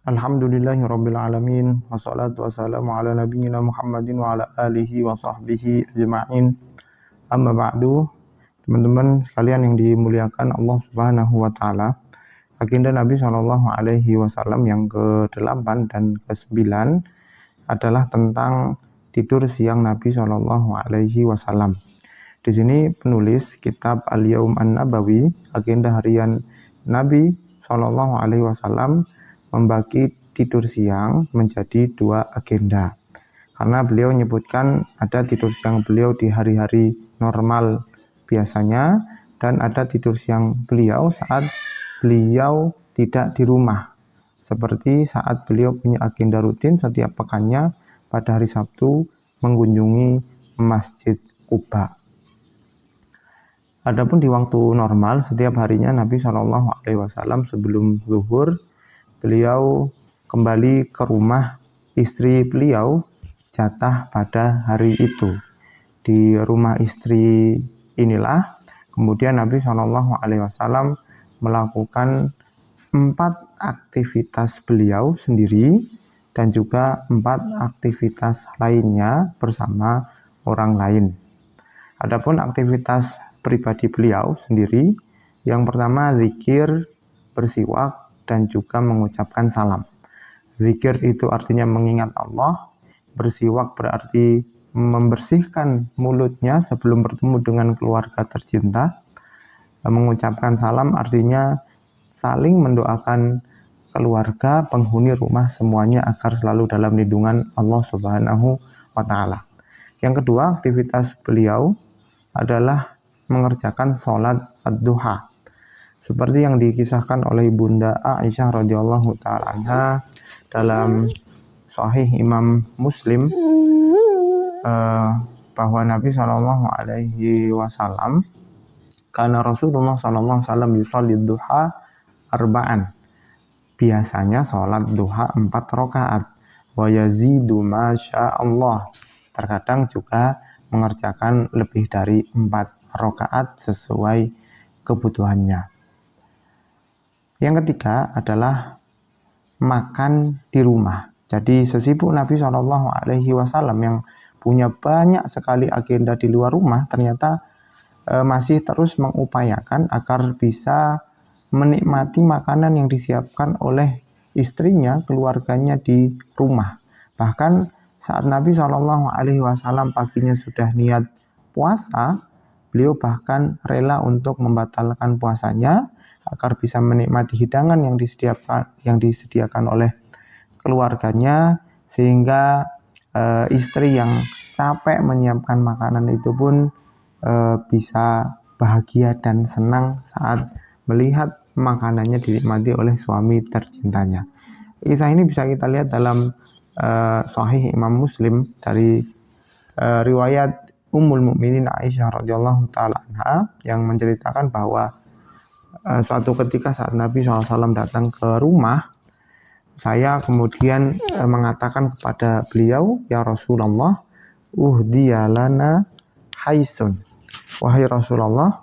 Alhamdulillahirabbil alamin wassalatu wassalamu ala nabiyyina Muhammadin wa ala alihi wa sahbihi ajma'in. Amma ba'du. Teman-teman sekalian yang dimuliakan Allah Subhanahu wa taala. Agenda Nabi Shallallahu alaihi wasallam yang ke-8 dan ke-9 adalah tentang tidur siang Nabi Shallallahu alaihi wasallam. Di sini penulis kitab Al-Yaum An-Nabawi, agenda harian Nabi Shallallahu alaihi wasallam membagi tidur siang menjadi 2 agenda. Karena beliau menyebutkan ada tidur siang beliau di hari-hari normal biasanya dan ada tidur siang beliau saat beliau tidak di rumah. Seperti saat beliau punya agenda rutin setiap pekannya pada hari Sabtu mengunjungi Masjid Quba. Adapun di waktu normal setiap harinya Nabi Shallallahu alaihi wasallam sebelum zuhur beliau kembali ke rumah istri beliau jatah pada hari itu. Di rumah istri inilah kemudian Nabi Shallallahu alaihi wasallam melakukan 4 aktivitas beliau sendiri dan juga 4 aktivitas lainnya bersama orang lain. Adapun aktivitas pribadi beliau sendiri, yang pertama zikir, bersiwak, dan juga mengucapkan salam. Zikir itu artinya mengingat Allah, bersiwak berarti membersihkan mulutnya sebelum bertemu dengan keluarga tercinta, mengucapkan salam artinya saling mendoakan keluarga, penghuni rumah semuanya agar selalu dalam lindungan Allah Subhanahu wa taala. Yang kedua, aktivitas beliau adalah mengerjakan sholat ad-duha. Seperti yang dikisahkan oleh Bunda Aisyah radhiyallahu taala anha dalam Sahih Imam Muslim, bahwa Nabi Shallallahu alaihi wasallam karena Rasulullah Shallallahu alaihi wasallam yusalli duha arba'an. Biasanya sholat duha 4 rakaat. Wa yazidu masyaallah. Terkadang juga mengerjakan lebih dari 4 rakaat sesuai kebutuhannya. Yang ketiga adalah makan di rumah. Jadi sesibuk Nabi Shallallahu alaihi wasallam yang punya banyak sekali agenda di luar rumah, ternyata masih terus mengupayakan agar bisa menikmati makanan yang disiapkan oleh istrinya, keluarganya di rumah. Bahkan saat Nabi Shallallahu alaihi wasallam paginya sudah niat puasa, beliau bahkan rela untuk membatalkan puasanya agar bisa menikmati hidangan yang disediakan oleh keluarganya, sehingga istri yang capek menyiapkan makanan itu pun bisa bahagia dan senang saat melihat makanannya dinikmati oleh suami tercintanya. Kisah ini bisa kita lihat dalam Sahih Imam Muslim dari riwayat Ummul Mukminin Aisyah radhiyallahu taala anha yang menceritakan bahwa suatu ketika saat Nabi SAW datang ke rumah, saya kemudian mengatakan kepada beliau, ya Rasulullah, uhdiyalana haisun. Wahai Rasulullah,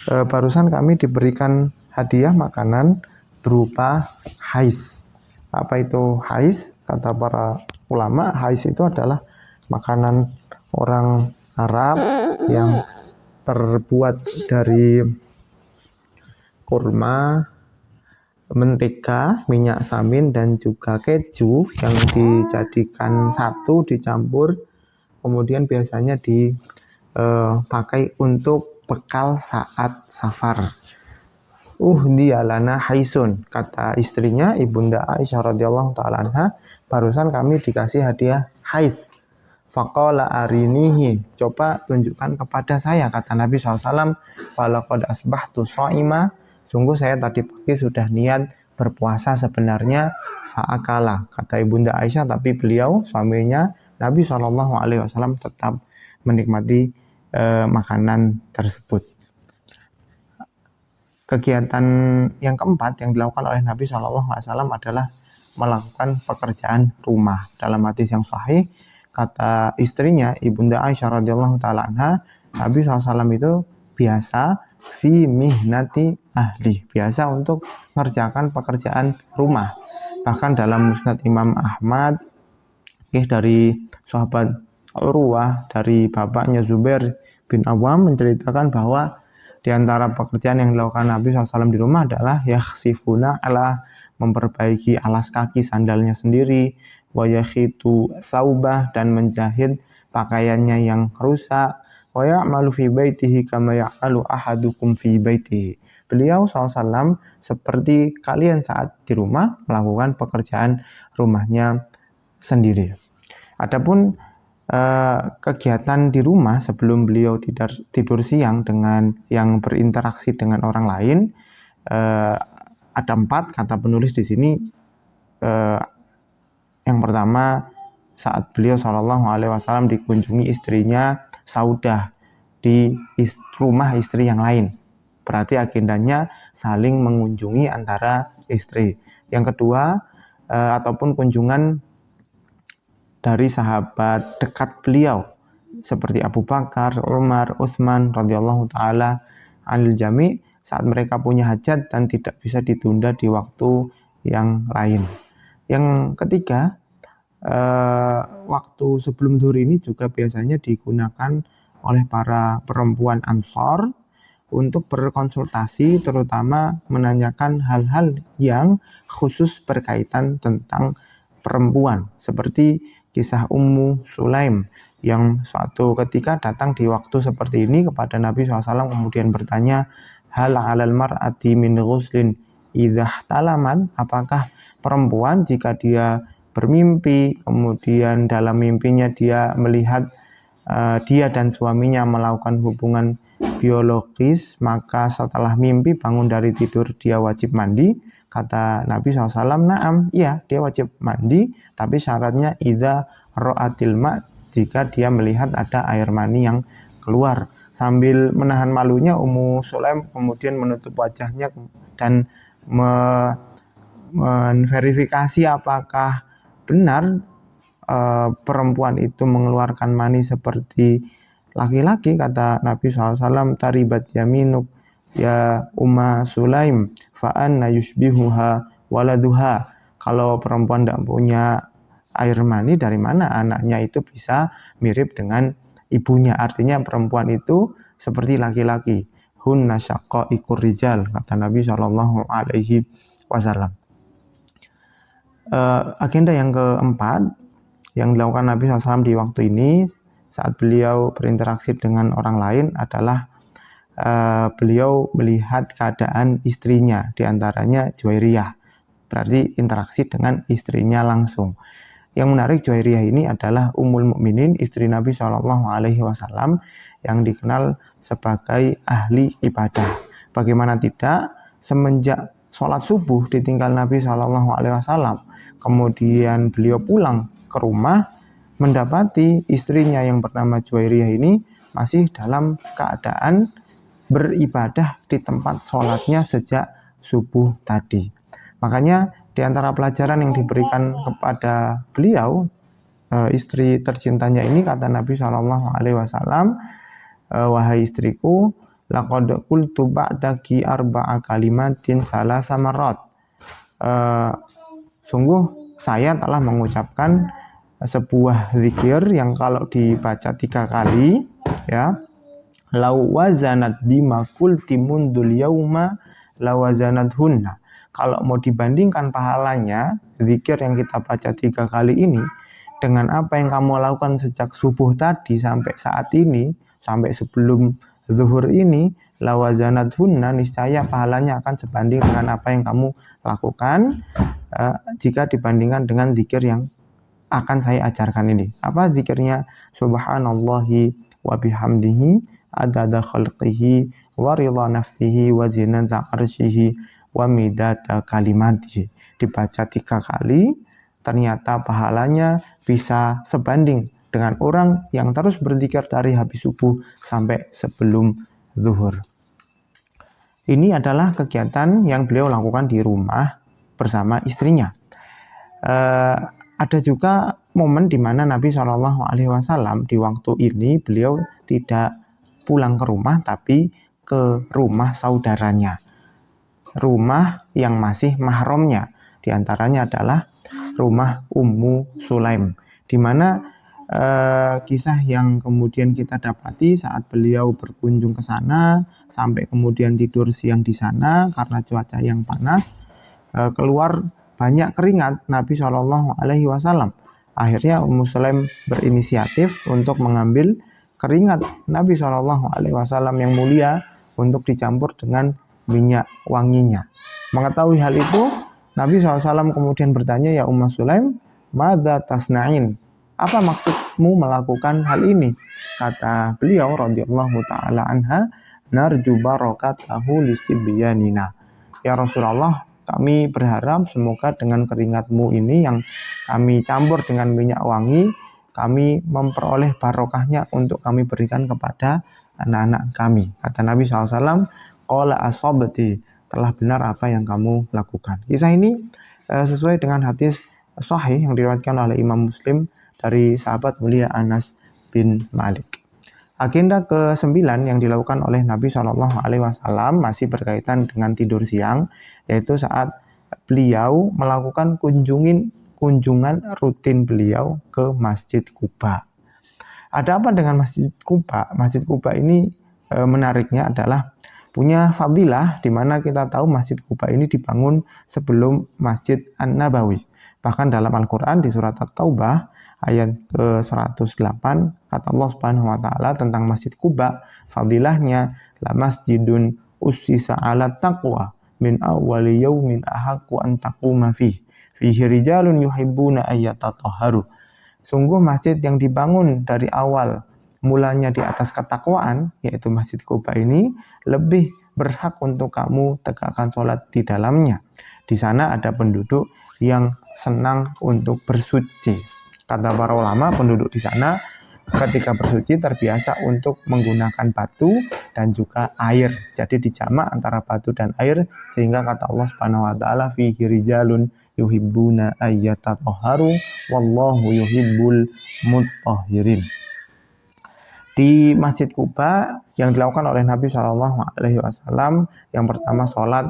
barusan kami diberikan hadiah makanan berupa hais. Apa itu hais? Kata para ulama, hais itu adalah makanan orang Arab yang terbuat dari kurma, mentega, minyak samin, dan juga keju yang dijadikan satu, dicampur, kemudian biasanya dipakai untuk bekal saat safar. Dialana haisun, kata istrinya Ibunda Aisyah radhiyallahu taala anha, barusan kami dikasih hadiah hais. Faqala arinihi, coba tunjukkan kepada saya, kata Nabi SAW. Falaqad asbahtu sha'ima, sungguh saya tadi pagi sudah niat berpuasa sebenarnya. Fa'akala, kata Ibunda Aisyah, tapi beliau suaminya Nabi SAW tetap menikmati makanan tersebut. Kegiatan yang keempat yang dilakukan oleh Nabi SAW adalah melakukan pekerjaan rumah. Dalam hadis yang sahih, kata istrinya Ibunda Aisyah radhiyallahu taala anha, Nabi SAW itu biasa fi mihnati ahli, biasa untuk mengerjakan pekerjaan rumah. Bahkan dalam Musnad Imam Ahmad dari sahabat Urwah, dari bapaknya Zubair bin Awam menceritakan bahwa di antara pekerjaan yang dilakukan Nabi SAW di rumah adalah yakhsifuna ala, memperbaiki alas kaki sandalnya sendiri, wa yakhitu saubah, dan menjahit pakaiannya yang rusak, wa ya'malu fi baitihi kama ya'malu ahadukum fi baitihi. Beliau SAW seperti kalian saat di rumah melakukan pekerjaan rumahnya sendiri. Adapun kegiatan di rumah sebelum beliau tidur siang dengan yang berinteraksi dengan orang lain, ada 4 kata penulis di sini. Yang pertama, saat beliau SAW dikunjungi istrinya Saudah di rumah istri yang lain, berarti agendanya saling mengunjungi antara istri. Yang kedua, ataupun kunjungan dari sahabat dekat beliau seperti Abu Bakar, Umar, Utsman radhiyallahu taala anil jami, saat mereka punya hajat dan tidak bisa ditunda di waktu yang lain. Yang ketiga, waktu sebelum zuhur ini juga biasanya digunakan oleh para perempuan Ansor untuk berkonsultasi, terutama menanyakan hal-hal yang khusus berkaitan tentang perempuan, seperti kisah Ummu Sulaim yang suatu ketika datang di waktu seperti ini kepada Nabi SAW, kemudian bertanya, hal 'alal mar'ati min ghuslin idza ihtalamat, apakah perempuan jika dia bermimpi, kemudian dalam mimpinya dia melihat dia dan suaminya melakukan hubungan biologis, maka setelah mimpi bangun dari tidur dia wajib mandi? Kata Nabi SAW, na'am, iya, dia wajib mandi, tapi syaratnya idza ra'atil ma', jika dia melihat ada air mani yang keluar. Sambil menahan malunya, Ummu Sulaim kemudian menutup wajahnya dan menverifikasi apakah benar perempuan itu mengeluarkan mani seperti laki-laki. Kata Nabi SAW, taribat yaminuk ya Umma Sulaim fa'anna yushbihuha waladuha. Kalau perempuan tidak punya air mani, dari mana anaknya itu bisa mirip dengan ibunya? Artinya perempuan itu seperti laki-laki. Hunna syaqaiqur rijal, kata Nabi SAW. Agenda yang keempat yang dilakukan Nabi SAW di waktu ini saat beliau berinteraksi dengan orang lain adalah beliau melihat keadaan istrinya, diantaranya Juwairiyah, berarti interaksi dengan istrinya langsung. Yang menarik, Juwairiyah ini adalah Ummul Mukminin, istri Nabi SAW yang dikenal sebagai ahli ibadah. Bagaimana tidak, semenjak sholat subuh ditinggal Nabi SAW, kemudian beliau pulang ke rumah, mendapati istrinya yang bernama Juwairiyah ini masih dalam keadaan beribadah di tempat sholatnya sejak subuh tadi. Makanya di antara pelajaran yang diberikan kepada beliau, istri tercintanya ini, kata Nabi SAW, wahai istriku, laqad qultu ba'daki arba'a kalimatin thalatha marrat. Sungguh saya telah mengucapkan sebuah zikir yang kalau dibaca 3 kali, ya, lau wazanat bima qulti mundul yauma lawazanat hunna. Kalau mau dibandingkan pahalanya zikir yang kita baca 3 kali ini dengan apa yang kamu lakukan sejak subuh tadi sampai saat ini, sampai sebelum zuhur ini, lawazanat hunna, niscaya pahalanya akan sebanding dengan apa yang kamu lakukan jika dibandingkan dengan zikir yang akan saya ajarkan ini. Apa zikirnya? Subhanallahi wa bihamdihi adada khalqihi wa ridha nafsihi wa zinata arsyihi wa midata kalimatihi. Dibaca 3 kali, ternyata pahalanya bisa sebanding dengan orang yang terus berzikir dari habis subuh sampai sebelum zuhur. Ini adalah kegiatan yang beliau lakukan di rumah bersama istrinya. Ada juga momen di mana Nabi SAW di waktu ini beliau tidak pulang ke rumah, tapi ke rumah saudaranya, rumah yang masih mahramnya. Di antaranya adalah rumah Ummu Sulaim, di mana kisah yang kemudian kita dapati saat beliau berkunjung ke sana sampai kemudian tidur siang di sana karena cuaca yang panas, keluar banyak keringat Nabi Shallallahu Alaihi Wasallam. Akhirnya Ummu Sulaim berinisiatif untuk mengambil keringat Nabi Shallallahu Alaihi Wasallam yang mulia untuk dicampur dengan minyak wanginya. Mengetahui hal itu, Nabi SAW kemudian bertanya, ya Ummu Sulaim, madza tasna'in? Apa maksudmu melakukan hal ini? Kata beliau radhiyallahu taala anha, narju barakatahu lisibyanina. Ya Rasulullah, kami berharap semoga dengan keringatmu ini yang kami campur dengan minyak wangi, kami memperoleh barokahnya untuk kami berikan kepada anak-anak kami. Kata Nabi SAW, qala asabti, telah benar apa yang kamu lakukan. Kisah ini sesuai dengan hadis sahih yang diriwayatkan oleh Imam Muslim dari sahabat mulia Anas bin Malik. Agenda ke-9 yang dilakukan oleh Nabi Shallallahu Alaihi Wasallam masih berkaitan dengan tidur siang, yaitu saat beliau melakukan kunjungan rutin beliau ke Masjid Quba. Ada apa dengan Masjid Quba? Masjid Quba ini menariknya adalah punya fadilah, di mana kita tahu Masjid Quba ini dibangun sebelum Masjid An-Nabawi. Bahkan dalam Al-Quran di surat At-Taubah ayat ke-108 kata Allah Subhanahu wa taala tentang Masjid Quba, fadilahnya la masjidun ussisa 'ala taqwa min awwali yaumin ahaqqu an taquma fihi rijalun yuhibbuna ayyatatahharu. Sungguh masjid yang dibangun dari awal mulanya di atas ketakwaan, yaitu Masjid Quba ini lebih berhak untuk kamu tegakkan sholat di dalamnya. Di sana ada penduduk yang senang untuk bersuci. Kata para ulama, penduduk di sana ketika bersuci terbiasa untuk menggunakan batu dan juga air. Jadi dijamak antara batu dan air, sehingga kata Allah Subhanahu wa taala fihi rijalun yuhibbuna ayyatatahharu wallahu yuhibbul mutahhirin. Di Masjid Quba yang dilakukan oleh Nabi Shallallahu Alaihi Wasallam, yang pertama sholat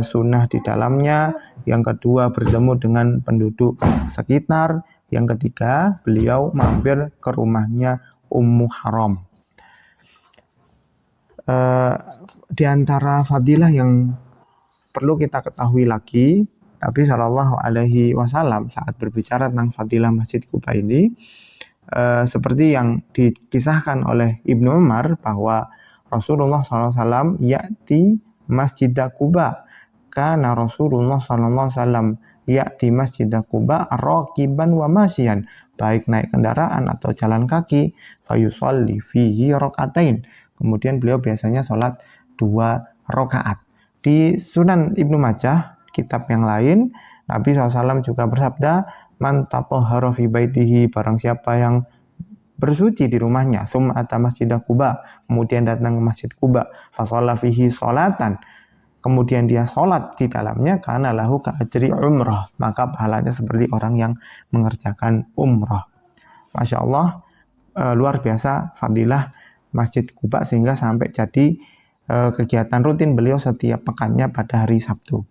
sunnah di dalamnya, yang kedua bertemu dengan penduduk sekitar, yang ketiga beliau mampir ke rumahnya Ummu Haram. Di antara fadilah yang perlu kita ketahui lagi, Nabi Shallallahu Alaihi Wasallam saat berbicara tentang fadilah Masjid Quba ini, seperti yang dikisahkan oleh Ibnu Umar bahwa Rasulullah SAW ya'ti Masjid Quba, karena Rasulullah SAW ya'ti Masjid Quba raqiban wa masyian, baik naik kendaraan atau jalan kaki, fayusalli fihi rakaatain, kemudian beliau biasanya sholat 2 rakaat. Di Sunan Ibnu Majah, kitab yang lain, Nabi SAW juga bersabda, man tatahhara fi baitihi, barang siapa yang bersuci di rumahnya, summa ata Masjid Quba, kemudian datang ke Masjid Quba, fa shalla fihi sholatan, kemudian dia sholat di dalamnya, kana lahu ka ajri umrah, maka pahalanya seperti orang yang mengerjakan umrah. Masya Allah, luar biasa fadilah Masjid Quba sehingga sampai jadi kegiatan rutin beliau setiap pekannya pada hari Sabtu.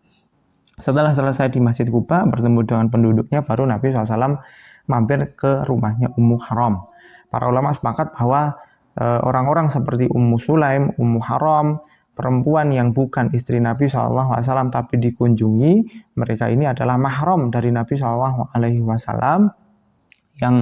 Setelah selesai di Masjid Quba, bertemu dengan penduduknya, baru Nabi SAW mampir ke rumahnya Ummu Haram. Para ulama sepakat bahwa orang-orang seperti Ummu Sulaim, Ummu Haram, perempuan yang bukan istri Nabi SAW tapi dikunjungi, mereka ini adalah mahram dari Nabi SAW yang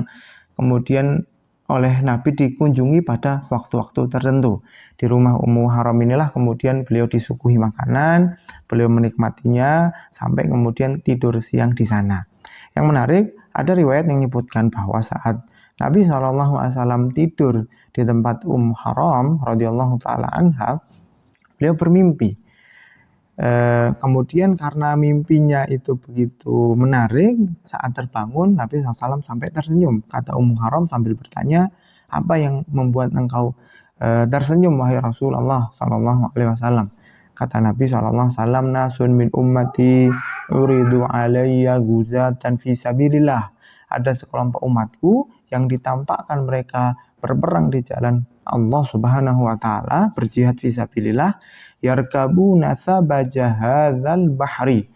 kemudian oleh Nabi dikunjungi pada waktu-waktu tertentu. Di rumah Ummu Haram inilah kemudian beliau disuguhi makanan, beliau menikmatinya sampai kemudian tidur siang di sana. Yang menarik, ada riwayat yang menyebutkan bahwa saat Nabi SAW tidur di tempat Ummu Haram radhiyallahu taala anha, beliau bermimpi. Kemudian karena mimpinya itu begitu menarik, saat terbangun Nabi SAW sampai tersenyum. Kata Ummu Haram sambil bertanya, apa yang membuat engkau tersenyum wahai Rasulullah SAW? Kata Nabi SAW, nasun min ummati uridu alayya guzatan fi sabilillah. Ada sekelompok umatku yang ditampakkan mereka berperang di jalan Allah Subhanahu wa taala, berjihad fisabilillah, yarkabuna thabaja hadzal bahri.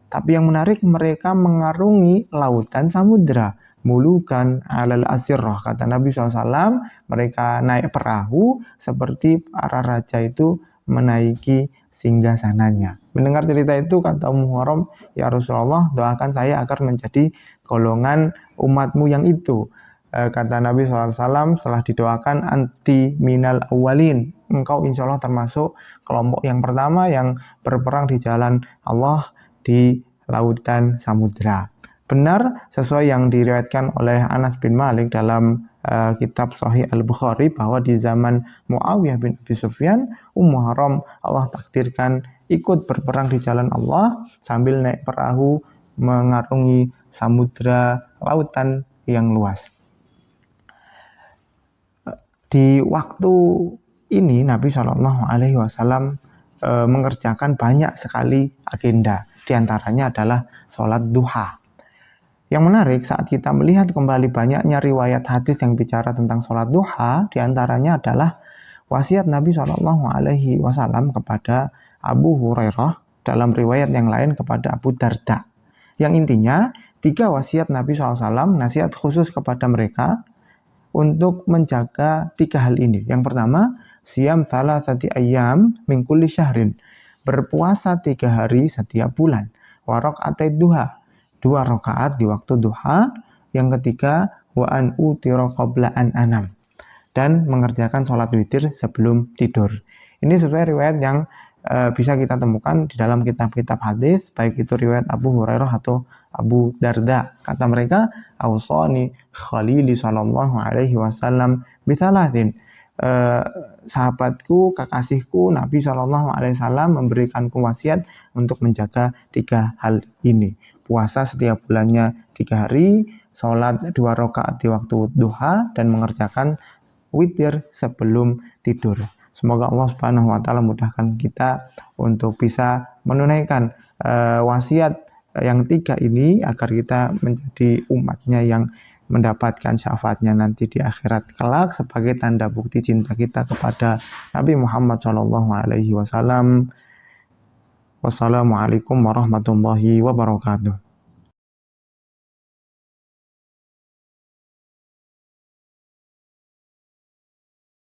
Tapi yang menarik, mereka mengarungi lautan samudra, mulukan alal asirrah. Kata Nabi SAW, mereka naik perahu seperti para raja itu menaiki singgasananya. Mendengar cerita itu, kata Ummu Haram, ya Rasulullah, doakan saya agar menjadi golongan umatmu yang itu. Kata Nabi SAW, setelah didoakan, anti minal awalin, engkau insya Allah termasuk kelompok yang pertama yang berperang di jalan Allah di lautan samudra. Benar, sesuai yang diriwayatkan oleh Anas bin Malik dalam kitab Sahih Al-Bukhari, bahwa di zaman Muawiyah bin Abi Sufyan, Ummu Haram Allah takdirkan ikut berperang di jalan Allah sambil naik perahu mengarungi samudra lautan yang luas. Di waktu ini Nabi SAW mengerjakan banyak sekali agenda. Di antaranya adalah sholat duha. Yang menarik, saat kita melihat kembali banyaknya riwayat hadis yang bicara tentang sholat duha, di antaranya adalah wasiat Nabi SAW kepada Abu Hurairah, dalam riwayat yang lain kepada Abu Darda. Yang intinya, 3 wasiat Nabi SAW, nasihat khusus kepada mereka untuk menjaga 3 hal ini. Yang pertama, siyam thalathati ayyam min kulli syahrin, berpuasa 3 hari setiap bulan. Wa raq'atay duha, 2 rakaat di waktu duha. Yang ketiga, wa an utira qabla an anam, dan mengerjakan sholat witir sebelum tidur. Ini sesuai riwayat yang bisa kita temukan di dalam kitab-kitab hadis, baik itu riwayat Abu Hurairah atau Abu Darda. Kata mereka, ausani khalili sallallahu alaihi wasallam bithalathin, sahabatku, kekasihku Nabi sallallahu alaihi wasallam memberikanku wasiat untuk menjaga 3 hal ini. Puasa setiap bulannya 3 hari, sholat 2 rakaat di waktu duha, dan mengerjakan witir sebelum tidur. Semoga Allah Subhanahu wa taala mudahkan kita untuk bisa menunaikan wasiat yang 3 ini, agar kita menjadi umatnya yang mendapatkan syafaatnya nanti di akhirat kelak sebagai tanda bukti cinta kita kepada Nabi Muhammad SAW. Wassalamualaikum warahmatullahi wabarakatuh.